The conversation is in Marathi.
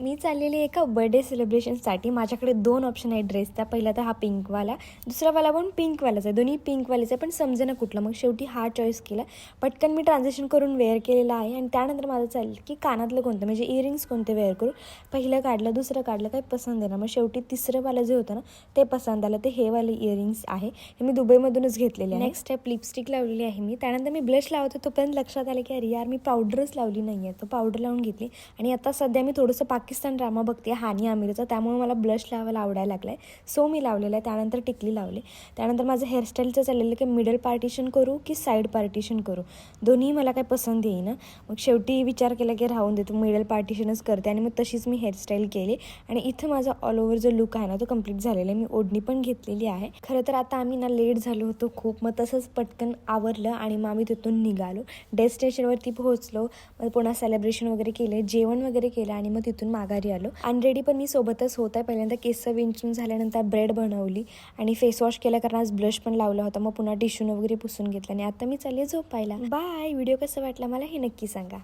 मी चाललेली एका बर्थडे सेलिब्रेशनसाठी. माझ्याकडे 2 ऑप्शन आहेत ड्रेसचा. पहिला तर हा पिंकवाला, दुसरावाला पण पिंकवालाच आहे. दोन्ही पिंकवालेच आहे, पण समजेना कुठला. मग शेवटी हा चॉईस केला. पटकन मी ट्रान्झॅक्शन करून वेअर केलेला आहे. आणि त्यानंतर माझं चाललं की कानातलं कोणतं, म्हणजे इयरिंग्स कोणते वेअर करू. पहिलं काढलं, दुसरं काढलं, काही पसंत आहे ना. मग शेवटी तिसरंवालं जे होतं ना ते पसंत आलं. ते हे वाले इयरिंग्स आहे, हे मी दुबईमधूनच घेतलेले आहे. नेक्स्ट स्टेप लिपस्टिक लावलेली आहे मी. त्यानंतर मी ब्लश लावत होतो, पण लक्षात आलं की अरे यार मी पावडरच लावली नाही आहे. तो पावडर लावून घेतली. आणि आता सध्या मी थोडंसं पाकिस्तान ड्रामा बघते, हानी आमिरचा, त्यामुळे मला ब्लश लावायला आवडायला लागला आहे. सो मी लावलेलं आहे. त्यानंतर टिकली लावली. त्यानंतर माझं हेअरस्टाईलचं चाललेलं की मिडल पार्टिशन करू की साईड पार्टिशन करू. दोन्ही मला काही पसंत येईना. मग शेवटी विचार केला की राहून देतो, मिडल पार्टिशनच करते. आणि मग तशीच मी हेअरस्टाईल केली. आणि इथं माझा ऑल ओव्हर जो लुक आहे ना तो कंप्लीट झालेला आहे. मी ओढणी पण घेतलेली आहे. खरं तर आता आम्ही ना लेट झालो होतो खूप. मग तसंच पटकन आवरलं आणि मग आम्ही तिथून निघालो. डेस्टिनेशनवरती पोहोचलो. मग पुन्हा सेलिब्रेशन वगैरे केले, जेवण वगैरे केलं आणि मग तिथून माघारी आलो. अनरेडी पण मी सोबतच होत आहे. पहिल्यांदा केस विंचरून झाल्यानंतर ब्रेड बनवली आणि फेस वॉश केला, कारण आज ब्लश पण लावला होता. मग पुन्हा टिश्यून वगैरे पुसून घेतलं आणि आता मी चालले झोपायला. बाय. व्हिडिओ कसा वाटला मला हे नक्की सांगा.